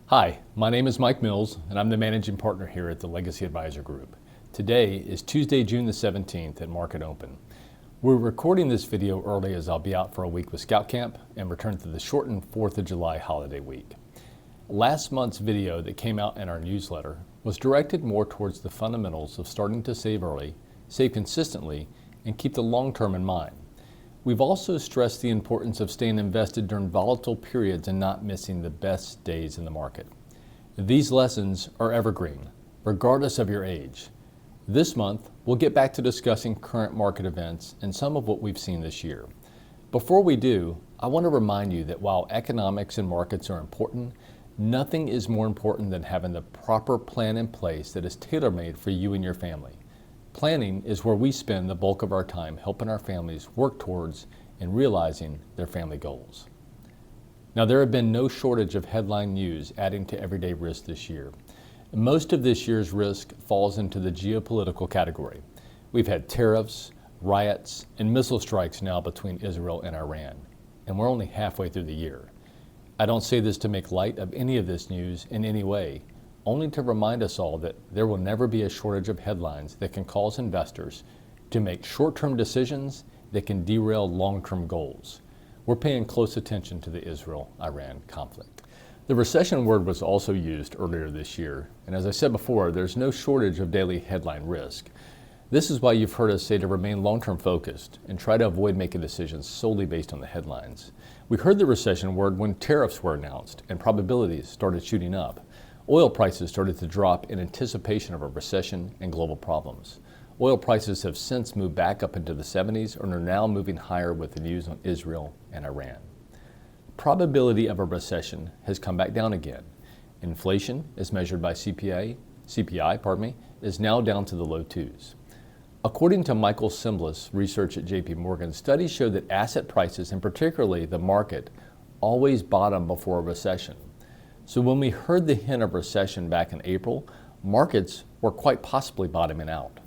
Hi, my name is Mike Mills, and I'm the managing partner here at the Legacy Advisor Group. Today is Tuesday, June the 17th at Market Open. We're recording this video early as I'll be out for a week with Scout Camp and return to the shortened 4th of July holiday week. Last month's video that came out in our newsletter was directed more towards the fundamentals of starting to save early, save consistently, and keep the long term in mind. We've also stressed the importance of staying invested during volatile periods and not missing the best days in the market. These lessons are evergreen, regardless of your age. This month, we'll get back to discussing current market events and some of what we've seen this year. Before we do, I want to remind you that while economics and markets are important, nothing is more important than having the proper plan in place that is tailor-made for you and your family. Planning is where we spend the bulk of our time helping our families work towards and realizing their family goals. Now, there have been no shortage of headline news adding to everyday risk this year. Most of this year's risk falls into the geopolitical category. We've had tariffs, riots, and missile strikes now between Israel and Iran, and we're only halfway through the year. I don't say this to make light of any of this news in any way, only to remind us all that there will never be a shortage of headlines that can cause investors to make short-term decisions that can derail long-term goals. We're paying close attention to the Israel-Iran conflict. The recession word was also used earlier this year, and as I said before, there's no shortage of daily headline risk. This is why you've heard us say to remain long-term focused and try to avoid making decisions solely based on the headlines. We heard the recession word when tariffs were announced and probabilities started shooting up. Oil prices started to drop in anticipation of a recession and global problems. Oil prices have since moved back up into the 70s and are now moving higher with the news on Israel and Iran. Probability of a recession has come back down again. Inflation, as measured by CPI, is now down to the low twos. According to Michael Simbliss' research at JP Morgan, studies show that asset prices, and particularly the market, always bottom before a recession. So when we heard the hint of recession back in April, markets were quite possibly bottoming out.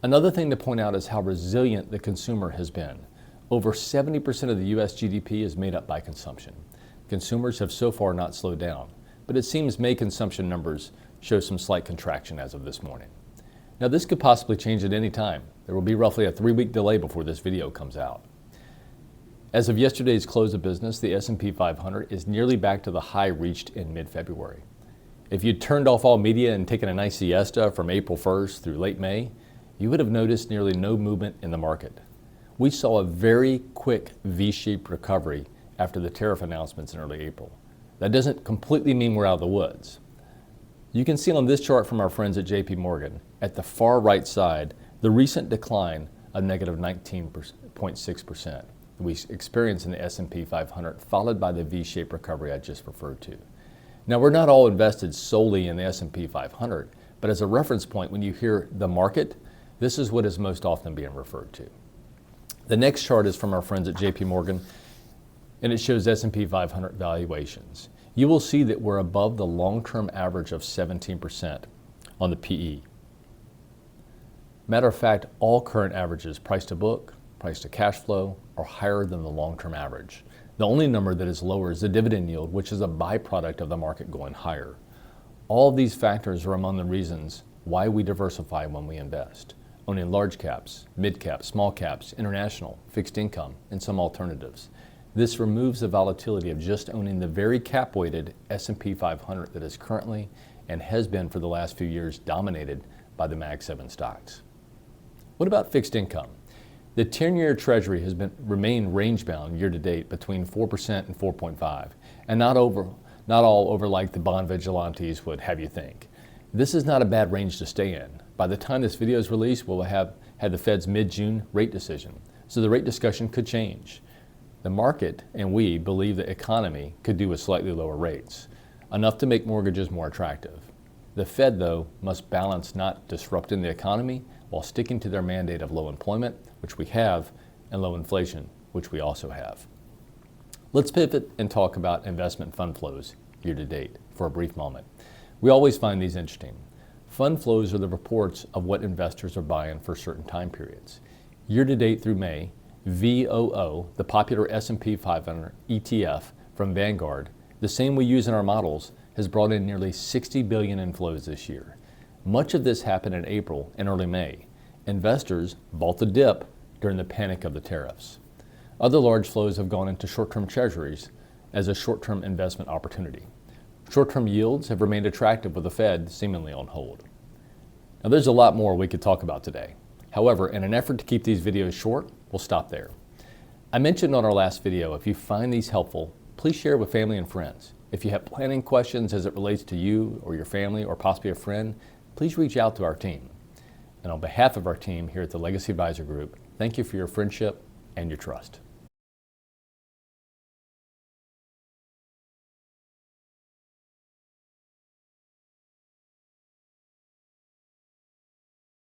Another thing to point out is how resilient the consumer has been. Over 70% of the U.S. GDP is made up by consumption. Consumers have so far not slowed down, but it seems May consumption numbers show some slight contraction as of this morning. Now, this could possibly change at any time. There will be roughly a 3-week delay before this video comes out. As of yesterday's close of business, the S&P 500 is nearly back to the high reached in mid-February. If you'd turned off all media and taken a nice siesta from April 1st through late May, you would have noticed nearly no movement in the market. We saw a very quick V-shaped recovery after the tariff announcements in early April. That doesn't completely mean we're out of the woods. You can see on this chart from our friends at JP Morgan, at the far right side, the recent decline of negative 19.6%. We experienced in the S&P 500, followed by the V-shaped recovery I just referred to. Now, we're not all invested solely in the S&P 500, but as a reference point, when you hear the market, this is what is most often being referred to. The next chart is from our friends at JP Morgan, and it shows S&P 500 valuations. You will see that we're above the long-term average of 17% on the PE. Matter of fact, all current averages, price to book, price to cash flow, are higher than the long-term average. The only number that is lower is the dividend yield, which is a byproduct of the market going higher. All of these factors are among the reasons why we diversify when we invest, owning large caps, mid caps, small caps, international, fixed income, and some alternatives. This removes the volatility of just owning the very cap-weighted S&P 500 that is currently and has been for the last few years dominated by the Mag 7 stocks. What about fixed income? The 10-year Treasury has remained range-bound year-to-date between 4% and 4.5%, and not all over like the bond vigilantes would have you think. This is not a bad range to stay in. By the time this video is released, we'll have had the Fed's mid-June rate decision, so the rate discussion could change. The market and we believe the economy could do with slightly lower rates, enough to make mortgages more attractive. The Fed, though, must balance not disrupting the economy while sticking to their mandate of low employment, which we have, and low inflation, which we also have. Let's pivot and talk about investment fund flows year to date for a brief moment. We always find these interesting. Fund flows are the reports of what investors are buying for certain time periods. Year to date through May, VOO, the popular S&P 500 ETF from Vanguard, the same we use in our models, has brought in nearly $60 billion in flows this year. Much of this happened in April and early May. Investors bought the dip during the panic of the tariffs. Other large flows have gone into short-term treasuries as a short-term investment opportunity. Short-term yields have remained attractive with the Fed seemingly on hold. Now there's a lot more we could talk about today. However, in an effort to keep these videos short, we'll stop there. I mentioned on our last video, if you find these helpful, please share with family and friends. If you have planning questions as it relates to you or your family or possibly a friend, please reach out to our team. And on behalf of our team here at the Legacy Advisor Group, thank you for your friendship and your trust.